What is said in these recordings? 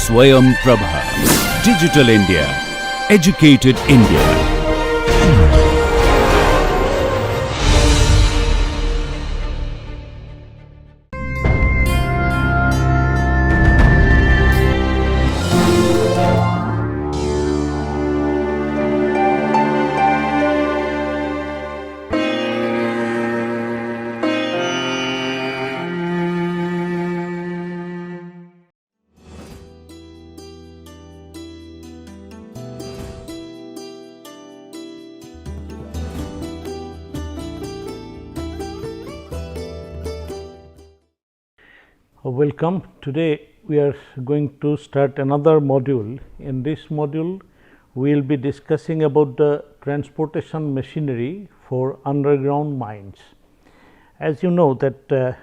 Swayam Prabha. Digital India. Educated India. Welcome. Today we are going to start another module. In this module we will be discussing about the transportation machinery for underground mines. As you know that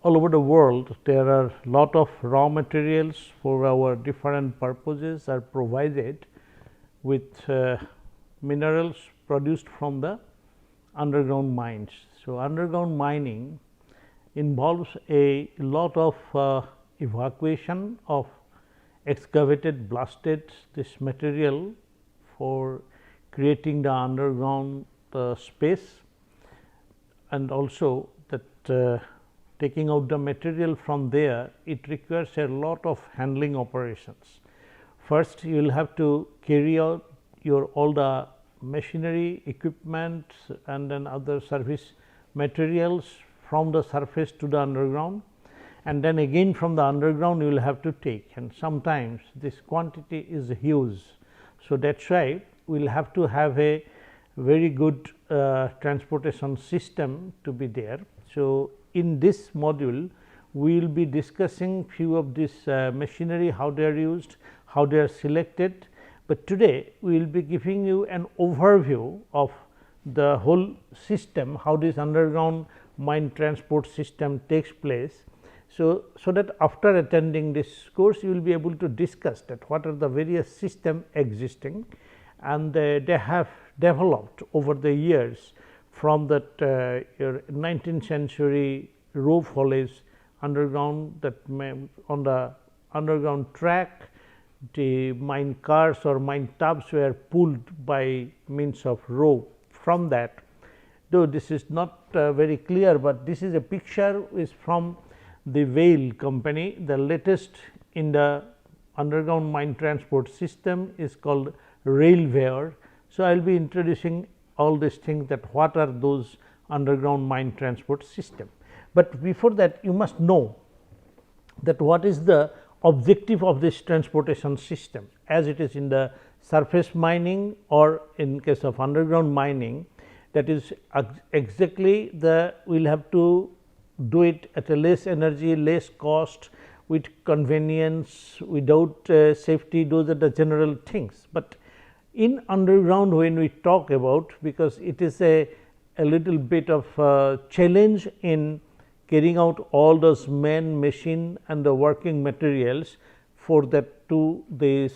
all over the world there are lot of raw materials for our different purposes are provided with minerals produced from the underground mines. So, underground mining involves a lot of evacuation of excavated, blasted this material for creating the underground space, and also that taking out the material from there, it requires a lot of handling operations. First, you will have to carry out your all the machinery, equipment, and then other service materials from the surface to the underground, and then again from the underground you will have to take, and sometimes this quantity is huge. So, that is why we will have to have a very good transportation system to be there. So, in this module we will be discussing few of this machinery, how they are used, how they are selected, but today we will be giving you an overview of the whole system, how this underground mine transport system takes place. So, that after attending this course you will be able to discuss that what are the various system existing, and they have developed over the years from that your 19th century rope haulage underground, that on the underground track the mine cars or mine tubs were pulled by means of rope. From that, though this is not very clear, but this is a picture is from the Whale company. The latest in the underground mine transport system is called railway. So, I will be introducing all these things, that what are those underground mine transport system. But before that you must know that what is the objective of this transportation system, as it is in the surface mining or in case of underground mining. That is exactly the we will have to do it at a less energy, less cost, with convenience, without safety. Those are the general things, but in underground when we talk about, because it is a little bit of challenge in carrying out all those man, machine and the working materials for that to this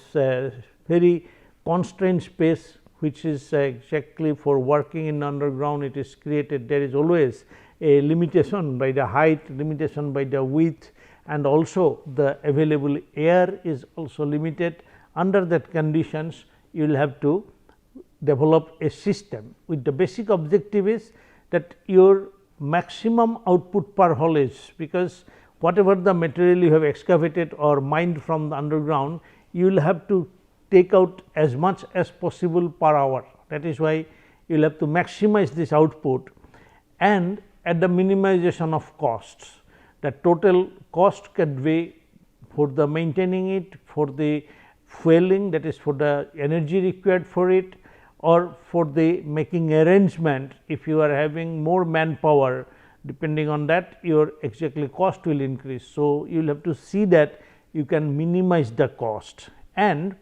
very constrained space, which is exactly for working in underground. It is created, there is always a limitation by the height, limitation by the width, and also the available air is also limited. Under that conditions you will have to develop a system with the basic objective is that your maximum output per haulage, because whatever the material you have excavated or mined from the underground, you will have to take out as much as possible per hour. That is why you will have to maximize this output, and at the minimization of costs. The total cost can be for the maintaining it, for the fueling, that is for the energy required for it, or for the making arrangement. If you are having more manpower, depending on that your exactly cost will increase. So, you will have to see that you can minimize the cost, and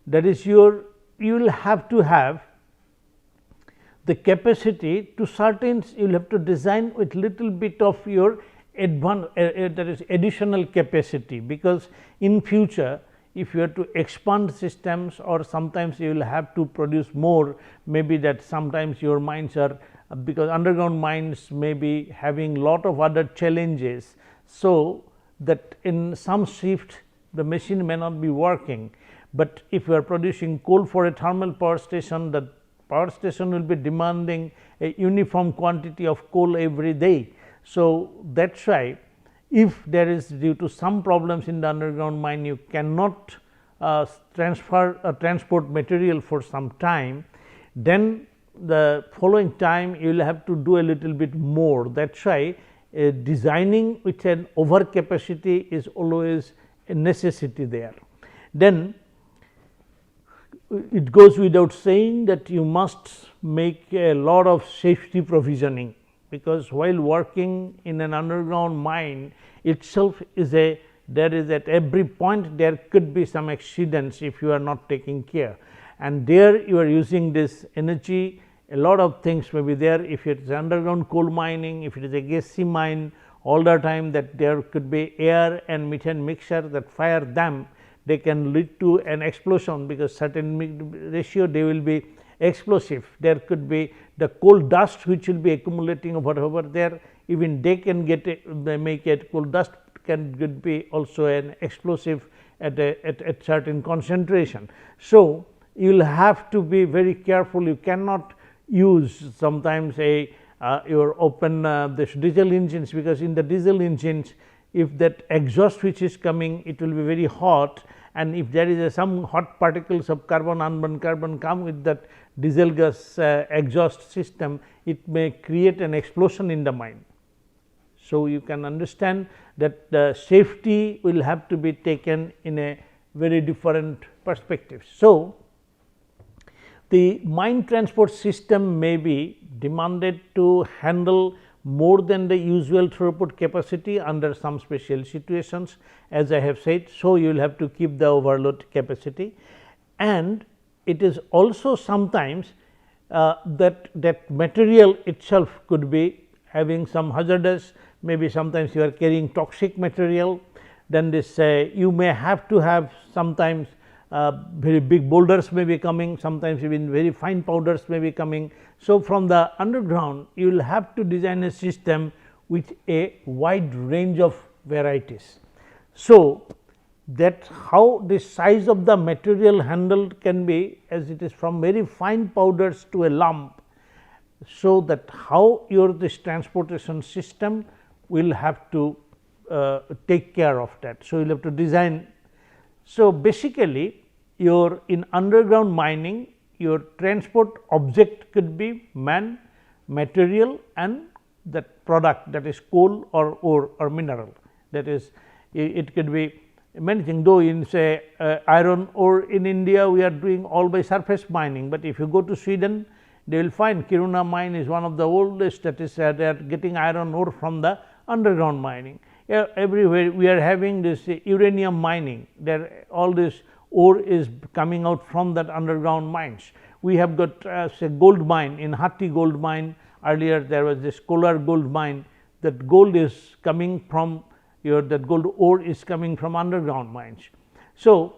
that is your you will have to have the capacity to certain, you will have to design with little bit of your that is additional capacity, because in future if you have to expand systems, or sometimes you will have to produce more, maybe that sometimes your mines are, because underground mines may be having lot of other challenges. So, that in some shift the machine may not be working, but if you are producing coal for a thermal power station, the power station will be demanding a uniform quantity of coal every day. So, that is why if there is due to some problems in the underground mine, you cannot transport material for some time, then the following time you will have to do a little bit more. That is why designing with an over capacity is always a necessity there. Then it goes without saying that you must make a lot of safety provisioning, because while working in an underground mine itself is a, there is at every point there could be some accidents if you are not taking care, and there you are using this energy, a lot of things may be there. If it is underground coal mining, if it is a gassy mine, all the time that there could be air and methane mixture that fire them, they can lead to an explosion, because certain ratio they will be explosive. There could be the coal dust which will be accumulating over there, even they can get they make it coal dust could be also an explosive at certain concentration. So, you will have to be very careful. You cannot use sometimes a your open this diesel engines, because in the diesel engines, if that exhaust which is coming, it will be very hot, and if there is some hot particles of carbon, unburned carbon come with that diesel gas exhaust system, it may create an explosion in the mine. So, you can understand that the safety will have to be taken in a very different perspective. So, the mine transport system may be demanded to handle more than the usual throughput capacity under some special situations, as I have said. So, you will have to keep the overload capacity, and it is also sometimes that material itself could be having some hazardous, maybe sometimes you are carrying toxic material, then this you may have to have sometimes very big boulders may be coming, sometimes even very fine powders may be coming. So, from the underground you will have to design a system with a wide range of varieties. So, that how the size of the material handled can be, as it is from very fine powders to a lump. So, that how your this transportation system will have to take care of that. So, you will have to design. So, basically your in underground mining, your transport object could be man, material, and that product, that is coal or ore or mineral. That is, it could be many things, though in say iron ore in India we are doing all by surface mining, but if you go to Sweden, they will find Kiruna mine is one of the oldest, that is they are getting iron ore from the underground mining. Everywhere we are having this uranium mining, there all this ore is coming out from that underground mines. We have got say gold mine in Hatti gold mine, earlier there was this Kolar gold mine, that gold is coming from your, that gold ore is coming from underground mines. So,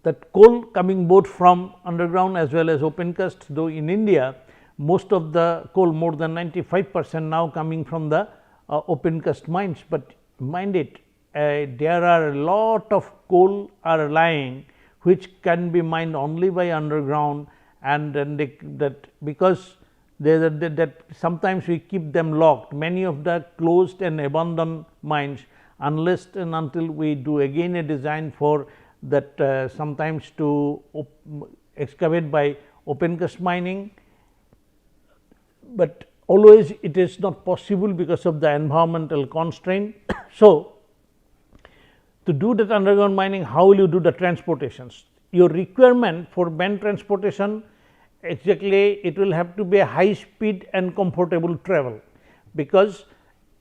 that coal coming both from underground as well as open cast, though in India most of the coal, more than 95% now coming from the open cast mines, but mind it, there are a lot of coal are lying which can be mined only by underground, and then that because that sometimes we keep them locked, many of the closed and abandoned mines, unless and until we do again a design for that sometimes to excavate by open cast mining, but always it is not possible because of the environmental constraint. So, to do that underground mining, how will you do the transportations? Your requirement for man transportation, exactly it will have to be a high speed and comfortable travel, because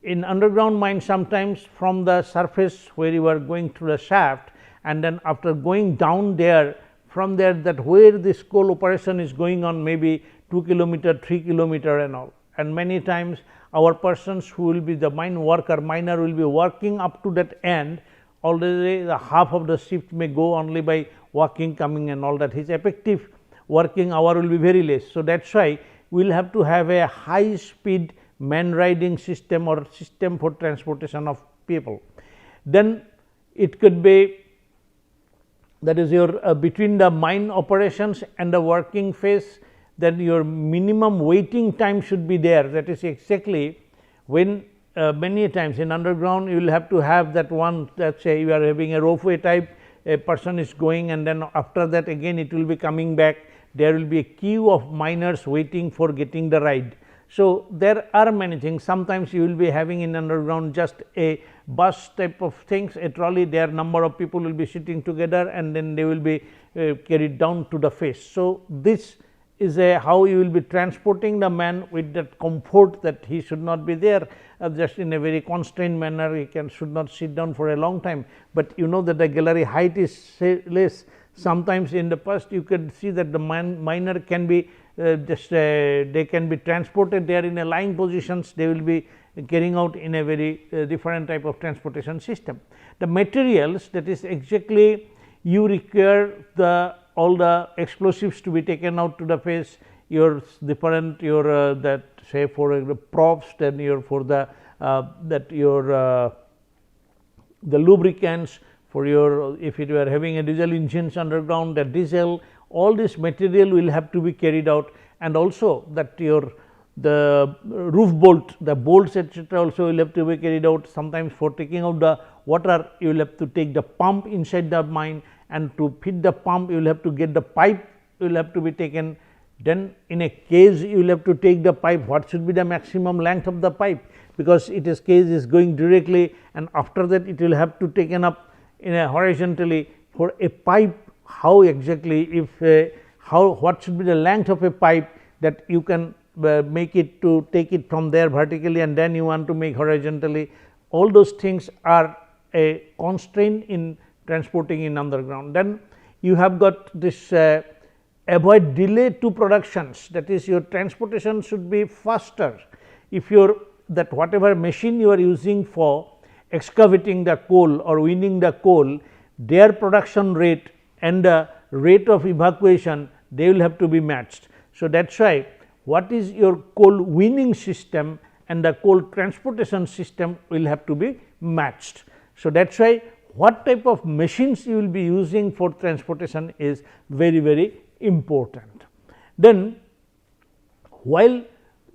in underground mine sometimes from the surface where you are going through the shaft, and then after going down there, from there that where this coal operation is going on, maybe 2 kilometer, 3 kilometer and all, and many times our persons who will be the mine worker, miner will be working up to that end, already the half of the shift may go only by walking, coming and all that, his effective working hour will be very less. So, that is why we will have to have a high speed man riding system or system for transportation of people. Then it could be, that is your between the mine operations and the working phase, then your minimum waiting time should be there. That is exactly when many times in underground you will have to have that one, let us say you are having a ropeway type, a person is going and then after that again it will be coming back, there will be a queue of miners waiting for getting the ride. So, there are many things, sometimes you will be having in underground just a bus type of things, a trolley, there number of people will be sitting together and then they will be carried down to the face. So, this is a how you will be transporting the man with that comfort that he should not be there just in a very constrained manner, he should not sit down for a long time, but you know that the gallery height is less. Sometimes in the past you could see that the miner can be they can be transported there in a lying positions, they will be carrying out in a very different type of transportation system. The materials, that is exactly you require the all the explosives to be taken out to the face, your different your that say for the props, then your for the that your the lubricants, for your if you are having a diesel engines underground, the diesel, all this material will have to be carried out, and also that your the roof bolt, the bolts etcetera also will have to be carried out. Sometimes for taking out the water you will have to take the pump inside the mine, and to fit the pump you will have to get the pipe will have to be taken. Then in a case you will have to take the pipe, what should be the maximum length of the pipe, because it is case is going directly, and after that it will have to taken up in a horizontally. For a pipe, how exactly if how what should be the length of a pipe that you can make it to take it from there vertically and then you want to make horizontally, all those things are a constraint in transporting in underground. Then you have got this avoid delay to productions, that is your transportation should be faster. If your that whatever machine you are using for excavating the coal or winning the coal, their production rate and the rate of evacuation, they will have to be matched. So, that is why what is your coal winning system and the coal transportation system will have to be matched. So, that is why what type of machines you will be using for transportation is very, very important. Then while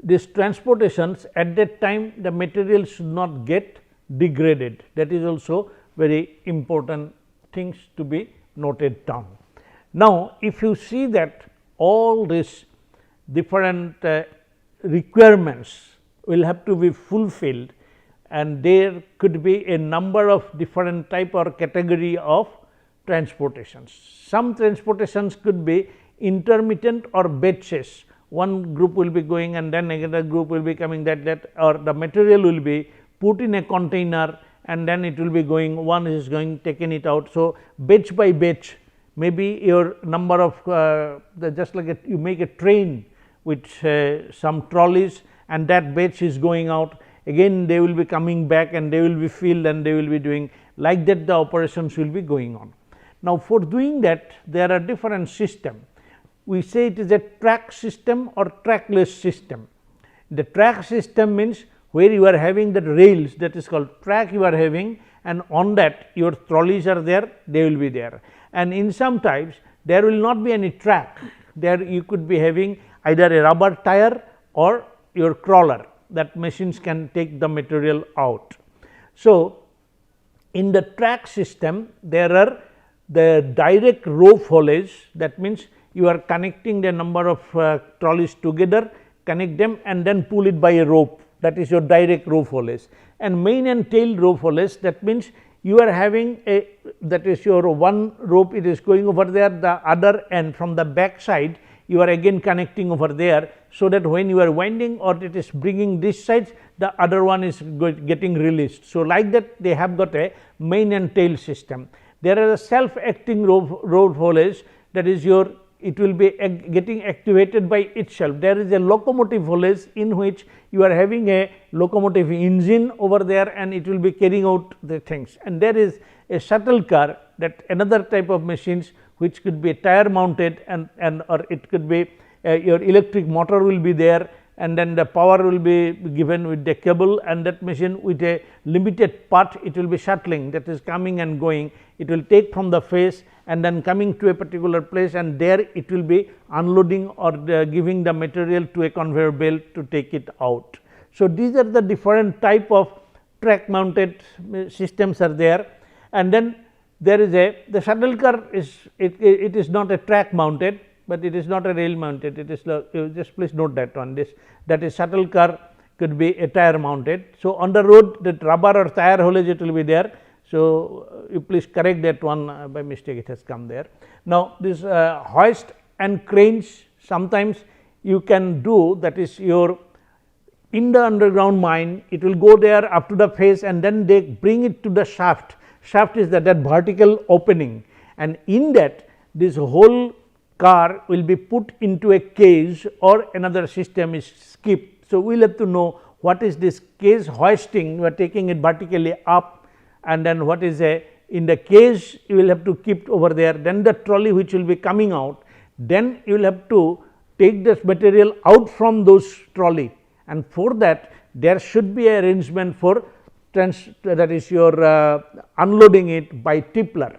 this transportations, at that time the material should not get degraded, that is also very important things to be noted down. Now, if you see that all these different requirements will have to be fulfilled, and there could be a number of different type or category of transportations. Some transportations could be intermittent or batches, one group will be going and then another group will be coming, that or the material will be put in a container and then it will be going, one is going taking it out. So, batch by batch, maybe your number of just like you make a train with some trolleys and that batch is going out, again they will be coming back and they will be filled and they will be doing like that, the operations will be going on. Now, for doing that there are different system. We say it is a track system or trackless system. The track system means where you are having the rails, that is called track you are having, and on that your trolleys are there, they will be there. And in some types there will not be any track, there you could be having either a rubber tire or your crawler, that machines can take the material out. So, in the track system there are the direct rope haulage, that means you are connecting the number of trolleys together, connect them and then pull it by a rope, that is your direct rope haulage. And main and tail rope haulage, that means you are having a, that is your one rope, it is going over there, the other end from the back side you are again connecting over there, so that when you are winding or it is bringing this side, the other one is getting released. So, like that they have got a main and tail system. There are a self acting rope haulage, that is your, it will be getting activated by itself. There is a locomotive haulage in which you are having a locomotive engine over there and it will be carrying out the things, and there is a shuttle car, that another type of machines which could be tire mounted and or it could be your electric motor will be there and then the power will be given with the cable, and that machine with a limited path it will be shuttling, that is coming and going. It will take from the face and then coming to a particular place, and there it will be unloading or giving the material to a conveyor belt to take it out. So, these are the different type of track mounted systems are there, and then there is the shuttle car is it is not a track mounted, but it is not a rail mounted, it is you just please note that one, this that is shuttle car could be a tire mounted. So, on the road that rubber or tire haulage it will be there. So, you please correct that one, by mistake it has come there. Now, this hoist and cranes sometimes you can do, that is your in the underground mine it will go there up to the face, and then they bring it to the shaft. Shaft is that vertical opening, and in that this whole car will be put into a cage or another system is skipped. So, we will have to know what is this cage hoisting, we are taking it vertically up, and then what is in the cage you will have to keep over there, then the trolley which will be coming out, then you will have to take this material out from those trolley, and for that there should be an arrangement for that is your unloading it by tippler.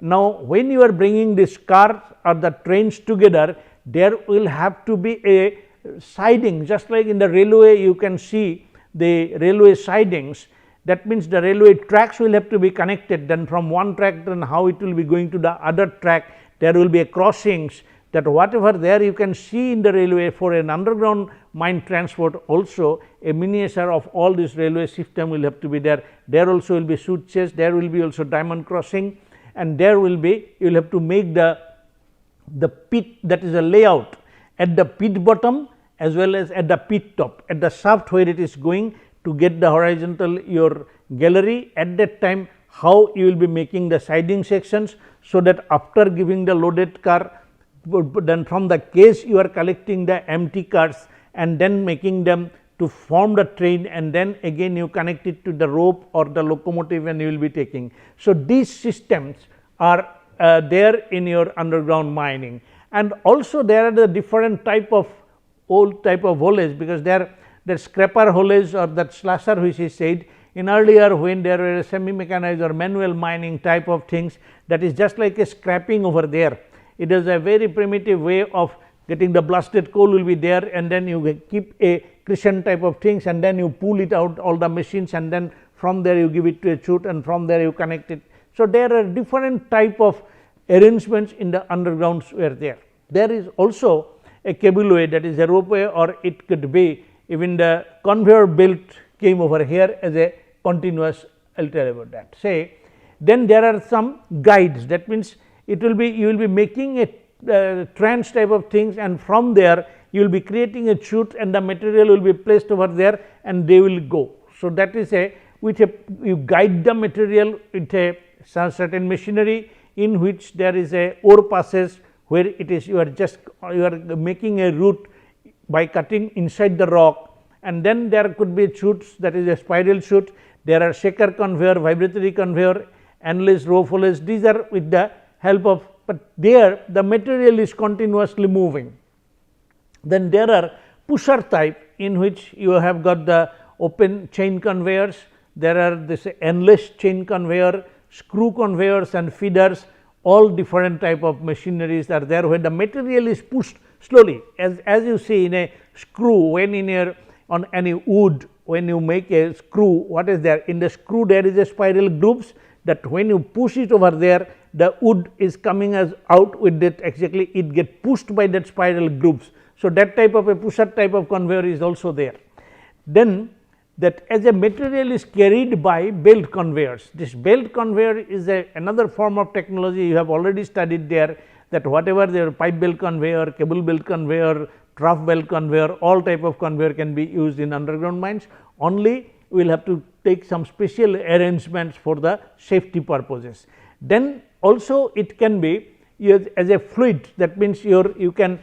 Now, when you are bringing this car or the trains together, there will have to be a siding, just like in the railway you can see the railway sidings. That means, the railway tracks will have to be connected, then from one track then how it will be going to the other track, there will be a crossings, that whatever there you can see in the railway for an underground mine transport, also a miniature of all this railway system will have to be there. There also will be switches, there will be also diamond crossing, and there will be you will have to make the pit, that is a layout at the pit bottom as well as at the pit top, at the shaft where it is going to get the horizontal your gallery. At that time how you will be making the siding sections, so that after giving the loaded car, then from the case you are collecting the empty cars and then making them to form the train, and then again you connect it to the rope or the locomotive and you will be taking. So, these systems are there in your underground mining, and also there are the different type of old type of haulage, because there the scraper haulage or that slasher which is said in earlier, when there were semi mechanized or manual mining type of things, that is just like a scrapping over there. It is a very primitive way of getting the blasted coal will be there, and then you keep a cushion type of things, and then you pull it out all the machines, and then from there you give it to a chute, and from there you connect it. So, there are different type of arrangements in the undergrounds were there. There is also a cableway, that is a ropeway, or it could be even the conveyor belt came over here as a continuous. I will tell about that. Say, then there are some guides, that means it will be you will be making a trans type of things, and from there you will be creating a chute, and the material will be placed over there and they will go. So, that is a with a you guide the material with a certain machinery, in which there is a ore passes, where it is you are making a route by cutting inside the rock, and then there could be chutes, that is a spiral chute, there are shaker conveyor, vibratory conveyor, endless rope haulage, these are with the help of, but there the material is continuously moving. Then there are pusher type, in which you have got the open chain conveyors, there are this endless chain conveyor, screw conveyors and feeders, all different type of machineries are there, where the material is pushed slowly, as you see in a screw, when in your on any wood, when you make a screw, what is there in the screw, there is a spiral grooves, that when you push it over there, the wood is coming as out with that, exactly it get pushed by that spiral grooves. So, that type of a pusher type of conveyor is also there. Then that as a material is carried by belt conveyors. This belt conveyor is another form of technology you have already studied there, that whatever their pipe belt conveyor, cable belt conveyor, trough belt conveyor, all type of conveyor can be used in underground mines. Only we will have to take some special arrangements for the safety purposes. Then also it can be used as a fluid, that means you can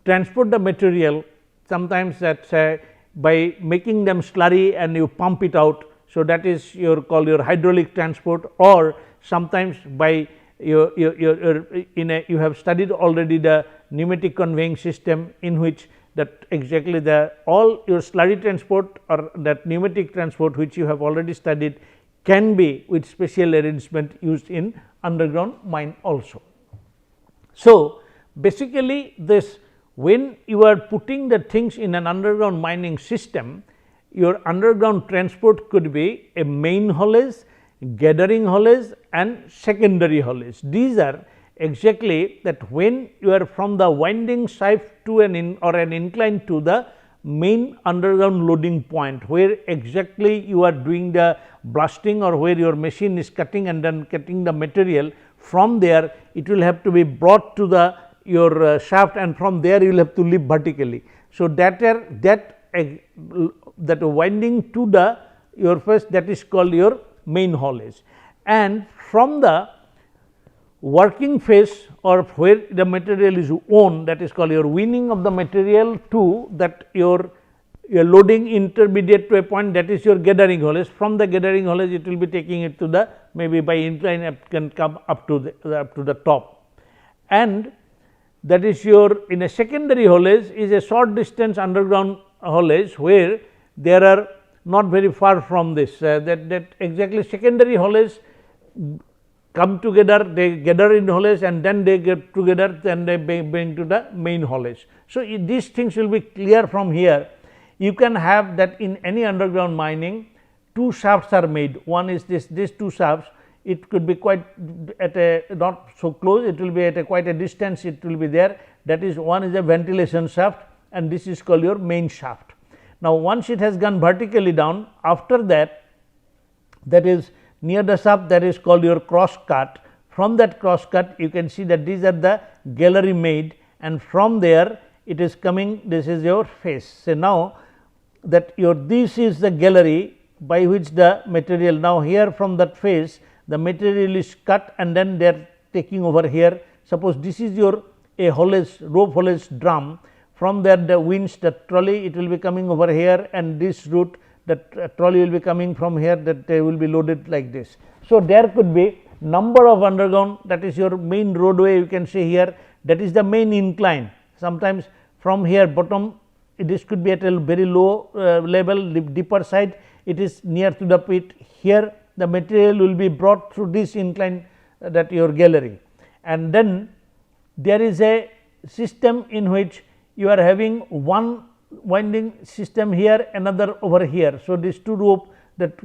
transport the material, sometimes that by making them slurry and you pump it out. So, that is your hydraulic transport, or sometimes by you have studied already the pneumatic conveying system, in which that exactly the all your slurry transport or that pneumatic transport which you have already studied can be with special arrangement used in underground mine also. So, basically this when you are putting the things in an underground mining system, your underground transport could be a main haulage, gathering haulage and secondary haulage. These are exactly that when you are from the winding shaft to an incline to the main underground loading point, where exactly you are doing the blasting or where your machine is cutting and then cutting the material. From there it will have to be brought to the your shaft, and from there you will have to live vertically. So, that winding to the your first, that is called your main haulage, and from the working phase or where the material is owned, that is called your winning of the material, to that your loading intermediate to a point, that is your gathering haulage. From the gathering haulage it will be taking it to the maybe by incline it can come up to the top, and that is your in a secondary haulage is a short distance underground haulage, where there are not very far from this that exactly secondary haulage come together, they gather in haulage and then they get together, then they bring to the main haulage. So, these things will be clear from here. You can have that in any underground mining, two shafts are made. One is these two shafts, it could be quite at a not so close, it will be at a quite a distance, it will be there. That is, one is a ventilation shaft and this is called your main shaft. Now, once it has gone vertically down, after that, that is near the shaft, that is called your cross cut. From that cross cut you can see that these are the gallery made, and from there it is coming, this is your face. So, now that your this is the gallery by which the material, now here from that face the material is cut and then they are taking over here. Suppose this is your a haulage rope haulage drum, from there the winch, the trolley, it will be coming over here, and this route that trolley will be coming from here, that they will be loaded like this. So, there could be number of underground, that is your main roadway, you can see here, that is the main incline. Sometimes from here bottom, this could be at a very low level, deeper side, it is near to the pit. Here the material will be brought through this incline, that your gallery, and then there is a system in which you are having one winding system here, another over here. So, these two rope, that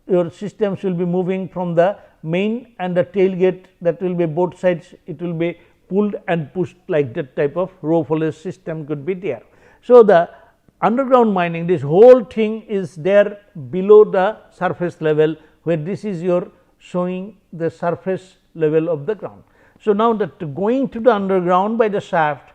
your systems will be moving from the main and the tailgate, that will be both sides, it will be pulled and pushed like that type of rope haulage system could be there. So, the underground mining, this whole thing is there below the surface level, where this is your showing the surface level of the ground. So, now that going to the underground by the shaft,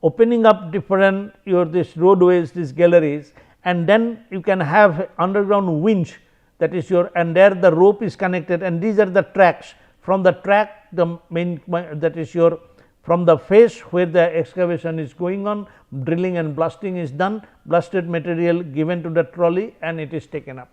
opening up different your this roadways, these galleries, and then you can have underground winch, that is your, and there the rope is connected, and these are the tracks. From the track, the main, that is your, from the face where the excavation is going on, drilling and blasting is done, blasted material given to the trolley and it is taken up.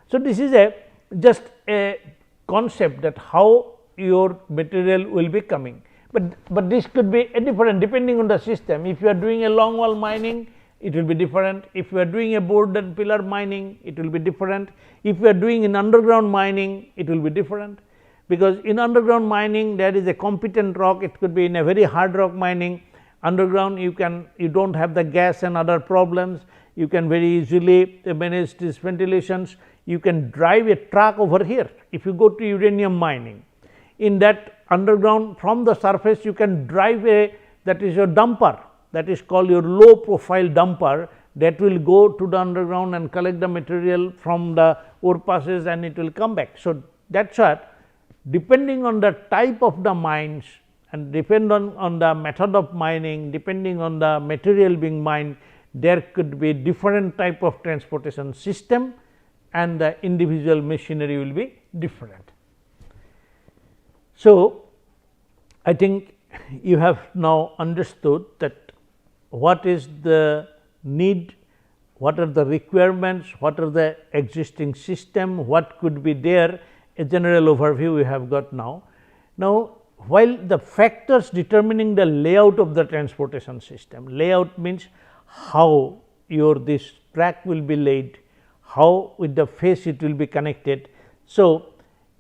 So, this is a just a concept that how your material will be coming, but this could be a different depending on the system. If you are doing a long wall mining, it will be different. If you are doing a board and pillar mining, it will be different. If you are doing in underground mining, it will be different, because in underground mining there is a competent rock. It could be in a very hard rock mining. Underground you do not have the gas and other problems, you can very easily manage these ventilations. You can drive a truck over here. If you go to uranium mining, in that underground from the surface you can drive a, that is your dumper, that is called your low profile dumper, that will go to the underground and collect the material from the ore passes and it will come back. So, that is what, depending on the type of the mines and depend on the method of mining, depending on the material being mined, there could be different type of transportation system and the individual machinery will be different. So, I think you have now understood that what is the need, what are the requirements, what are the existing system, what could be there, a general overview we have got now. Now, while the factors determining the layout of the transportation system, layout means how your this track will be laid, how with the face it will be connected. So,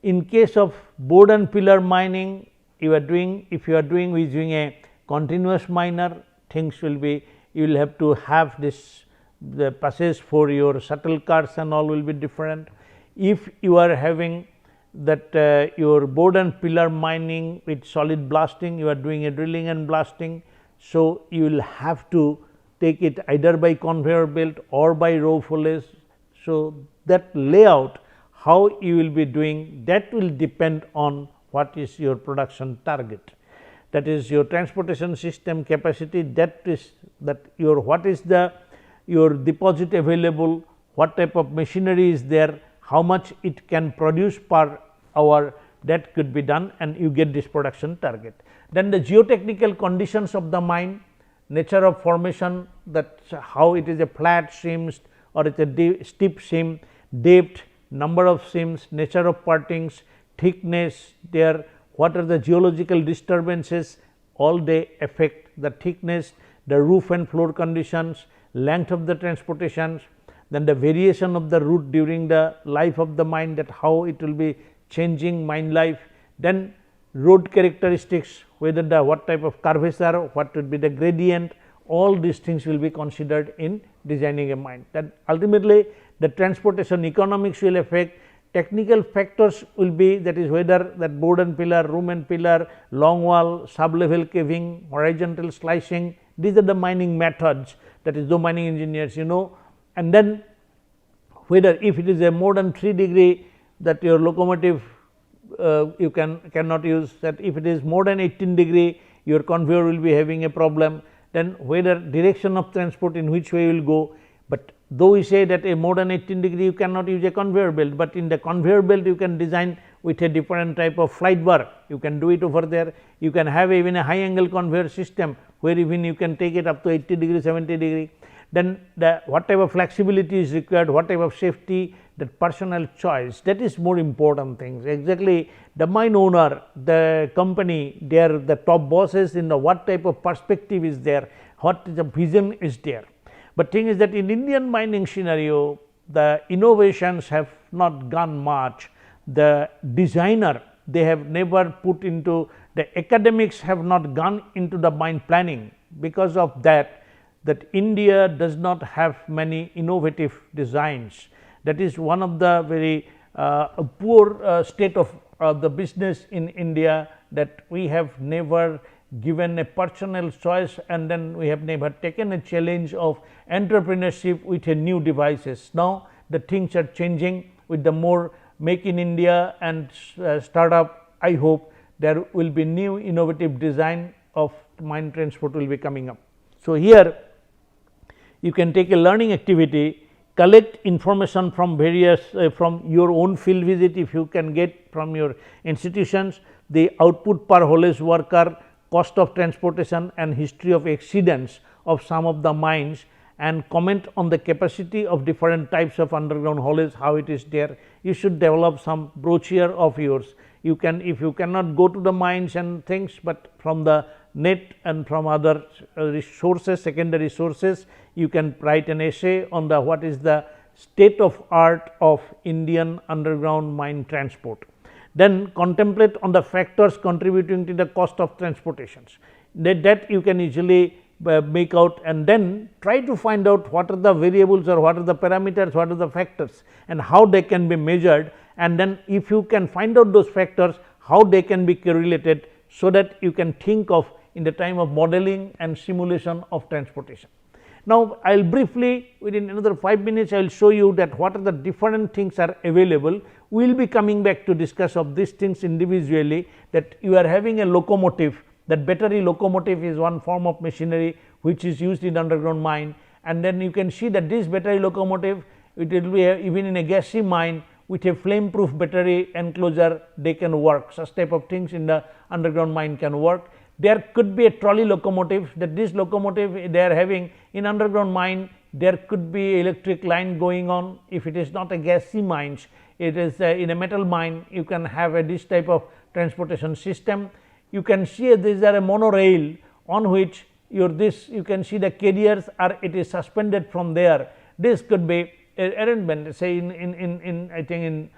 in case of board and pillar mining, you are doing, if you are doing using a continuous miner, things will be, you will have to have this, the passage for your shuttle cars and all will be different. If you are having that your board and pillar mining with solid blasting, you are doing a drilling and blasting. So, you will have to take it either by conveyor belt or by row follies. So, that layout, how you will be doing, that will depend on what is your production target, that is your transportation system capacity, that is that your what is the your deposit available, what type of machinery is there, how much it can produce per hour, that could be done and you get this production target. Then the geotechnical conditions of the mine, nature of formation, that how it is a flat seams or it is a steep seam, depth, number of seams, nature of partings, thickness there, what are the geological disturbances, all they affect the thickness, the roof and floor conditions, length of the transportations, then the variation of the route during the life of the mine, that how it will be changing mine life, then road characteristics, whether the what type of curvature, what would be the gradient, all these things will be considered in designing a mine. Then ultimately the transportation economics will affect, technical factors will be, that is whether that board and pillar, room and pillar, long wall, sub-level caving, horizontal slicing, these are the mining methods, that is the mining engineers and then whether if it is a more than 3 degree, that your locomotive you cannot use, that if it is more than 18 degree, your conveyor will be having a problem, then whether direction of transport in which way will go. But though we say that a more than 18 degree you cannot use a conveyor belt, but in the conveyor belt you can design with a different type of flight bar, you can do it over there. You can have even a high angle conveyor system where even you can take it up to 80 degree, 70 degree. Then the what type of flexibility is required, what type of safety, that personal choice, that is more important things. Exactly the mine owner, the company, they are the top bosses in the what type of perspective is there, what is the vision is there. But thing is that in Indian mining scenario, the innovations have not gone much, the designer, they have never put into, the academics have not gone into the mine planning. Because of that India does not have many innovative designs. That is one of the very poor state of the business in India, that we have never given a personal choice and then we have never taken a challenge of entrepreneurship with a new devices. Now the things are changing with the more make in India and startup. I hope there will be new innovative design of mine transport will be coming up. So, here you can take a learning activity, collect information from various from your own field visit, if you can get from your institutions, the output per haulage worker, cost of transportation and history of accidents of some of the mines, and comment on the capacity of different types of underground haulage, how it is there. You should develop some brochure of yours. You can, if you cannot go to the mines and things, but from the net and from other resources, secondary sources, you can write an essay on the what is the state of art of Indian underground mine transport. Then contemplate on the factors contributing to the cost of transportations, that you can easily make out, and then try to find out what are the variables or what are the parameters, what are the factors and how they can be measured, and then if you can find out those factors, how they can be correlated, so that you can think of in the time of modeling and simulation of transportation. Now, I will briefly within another 5 minutes I will show you that what are the different things are available. We will be coming back to discuss of these things individually, that you are having a locomotive, that battery locomotive is one form of machinery which is used in underground mine, and then you can see that this battery locomotive, it will be even in a gassy mine with a flame proof battery enclosure, they can work, such type of things in the underground mine can work. There could be a trolley locomotive, that this locomotive they are having in underground mine, there could be electric line going on. If it is not a gassy mines, it is in a metal mine, you can have this type of transportation system. You can see these are a monorail on which your this you can see the carriers are it is suspended from there. This could be arrangement, say in I think in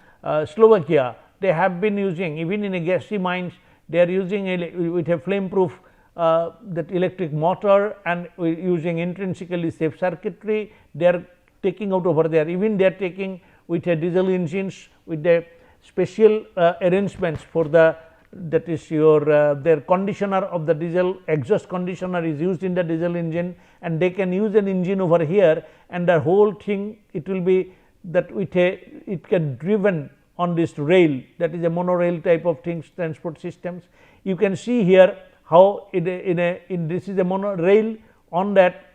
Slovakia they have been using, even in a gassy mines they are using with a flame proof that electric motor and using intrinsically safe circuitry. They are taking out over there, even they are taking with a diesel engines with the special arrangements for the, that is your their conditioner of the diesel, exhaust conditioner is used in the diesel engine, and they can use an engine over here, and the whole thing it will be that with a it can driven on this rail, that is a monorail type of things, transport systems. You can see here how in this is a monorail, on that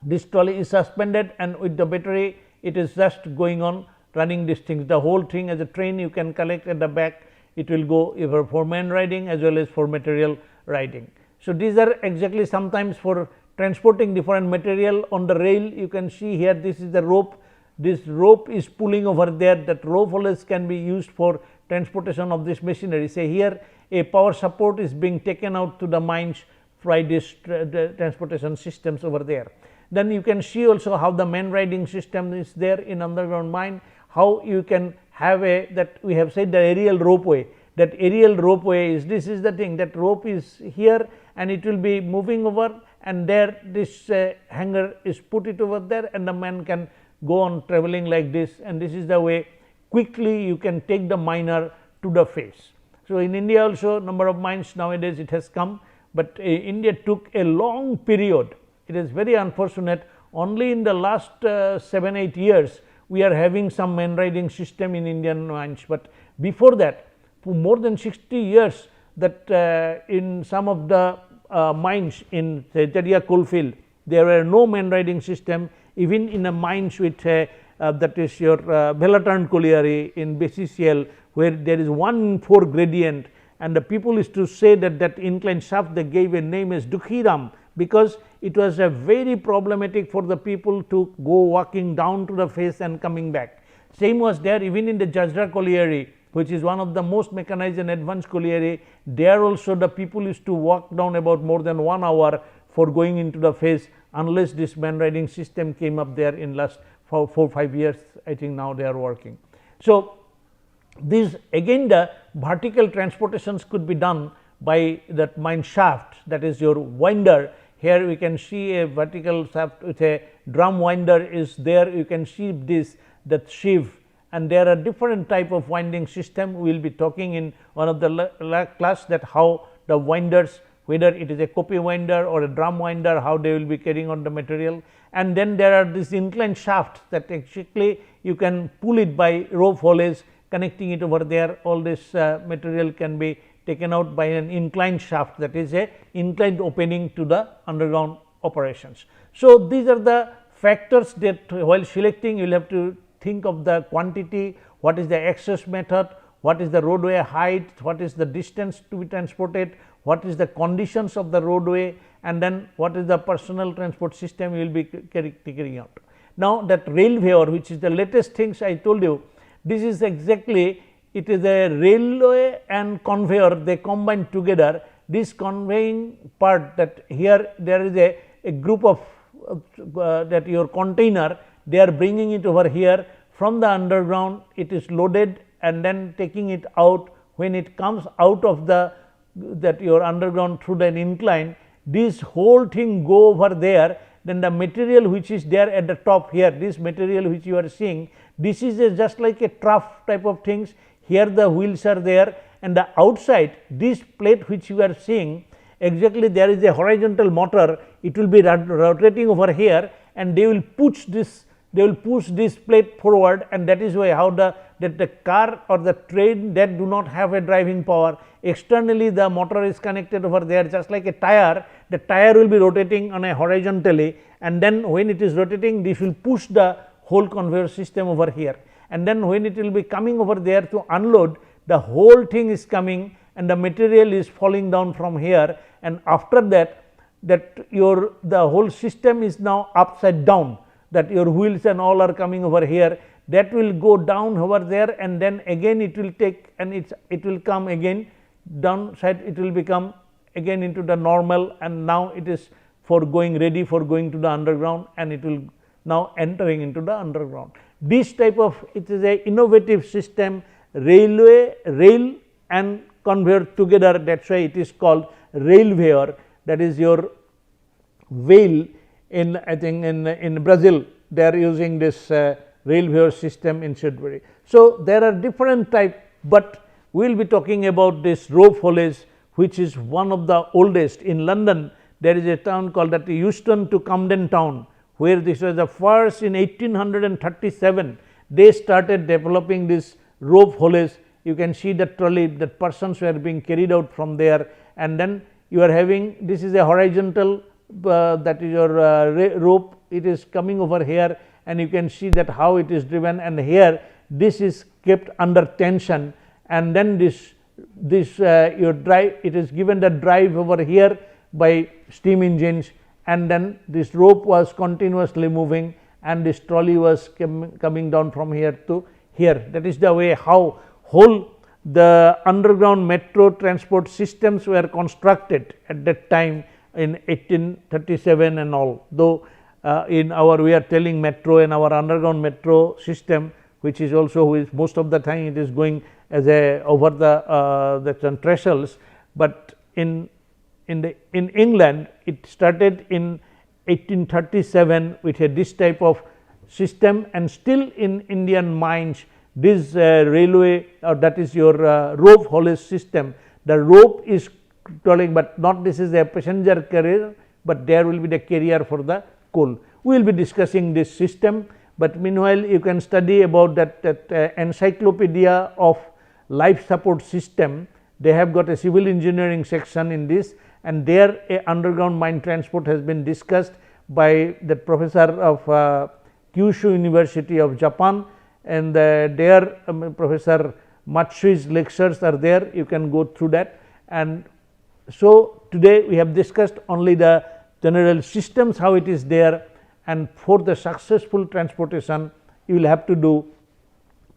this trolley is suspended, and with the battery it is just going on running these things. The whole thing as a train you can collect at the back, it will go either for man riding as well as for material riding. So, these are exactly sometimes for transporting different material on the rail. You can see here this is the rope, this rope is pulling over there, that rope always can be used for transportation of this machinery. Say here a power support is being taken out to the mines by this transportation systems over there. Then you can see also how the man riding system is there in underground mine, how you can have a that we have said the aerial ropeway. That aerial ropeway is, this is the thing, that rope is here and it will be moving over, and there this hanger is put it over there, and the man can go on traveling like this, and this is the way quickly you can take the miner to the face. So, in India also number of mines nowadays it has come, but India took a long period. It is very unfortunate, only in the last 7-8 years we are having some man riding system in Indian mines, but before that for more than 60 years that in some of the mines in Teria coalfield there were no man riding system, even in the mines with that is your Belaturn colliery in BCCL, where there is 1:4 gradient, and the people used to say that that inclined shaft they gave a name as Dukhiram, because it was a very problematic for the people to go walking down to the face and coming back. Same was there even in the Jajra colliery, which is one of the most mechanized and advanced colliery. There also the people used to walk down about more than 1 hour for going into the face, unless this man riding system came up there in last 4-5 years. I think now they are working. So, this again the vertical transportations could be done by that mine shaft, that is your winder. Here we can see a vertical shaft with a drum winder is there. You can see this that sheave, and there are different type of winding system. We will be talking in one of the class that how the winders, whether it is a copy winder or a drum winder, how they will be carrying on the material. And then there are this inclined shafts that actually you can pull it by rope haulage, connecting it over there. All this material can be taken out by an inclined shaft, that is a inclined opening to the underground operations. So, these are the factors that while selecting you will have to think of the quantity, what is the access method, what is the roadway height, what is the distance to be transported, what is the conditions of the roadway, and then what is the personal transport system you will be carrying out. Now, that railway, which is the latest things I told you, this is exactly, it is a railway and conveyor, they combine together. This conveying part, that here there is a group of that your container, they are bringing it over here from the underground, it is loaded and then taking it out. When it comes out of the that your underground through the incline, this whole thing go over there. Then the material which is there at the top here, this material which you are seeing, this is just like a trough type of things. Here the wheels are there, and the outside this plate which you are seeing, exactly there is a horizontal motor, it will be rotating over here, and they will push this plate forward, and that is why how the car or the train that do not have a driving power, externally the motor is connected over there, just like a tire. The tire will be rotating on a horizontally, and then when it is rotating, this will push the whole conveyor system over here, and then when it will be coming over there to unload, the whole thing is coming and the material is falling down from here, and after that the whole system is now upside down, that your wheels and all are coming over here, that will go down over there, and then again it will take, and it will come again downside, it will become again into the normal, and now it is for going ready for going to the underground, and it will now entering into the underground. This type of, it is a innovative system, railway, rail and conveyor together, that is why it is called railway, that is your whale. In I think in Brazil they are using this railway system in Sudbury. So, there are different type, but we will be talking about this rope haulage, which is one of the oldest. In London there is a town called that Euston to Camden Town, where this was the first in 1837 they started developing this rope haulage. You can see the trolley, that persons were being carried out from there, and then you are having, this is a horizontal that is your rope, it is coming over here, and you can see that how it is driven, and here this is kept under tension, and then this your drive, it is given the drive over here by steam engines, and then this rope was continuously moving, and this trolley was coming down from here to here. That is the way how whole the underground metro transport systems were constructed at that time in 1837 and all. Though in our, we are telling metro and our underground metro system, which is also, which most of the time it is going as a over the trestles, but in England it started in 1837 with this type of system, and still in Indian mines this railway, or that is your rope haulage system. The rope is tolling, but not this is a passenger carrier, but there will be the carrier for the coal. We will be discussing this system, but meanwhile you can study about that encyclopedia of life support system. They have got a civil engineering section in this, and there a underground mine transport has been discussed by the professor of Kyushu University of Japan, and there Professor Matsui's lectures are there, you can go through that. And so, today we have discussed only the general systems, how it is there, and for the successful transportation you will have to do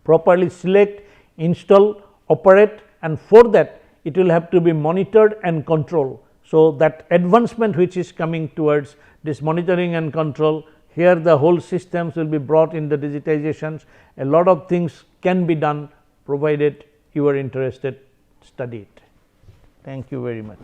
properly select, install, operate, and for that it will have to be monitored and controlled. So, that advancement which is coming towards this monitoring and control, here the whole systems will be brought in the digitizations. A lot of things can be done provided you are interested, study it. Thank you very much.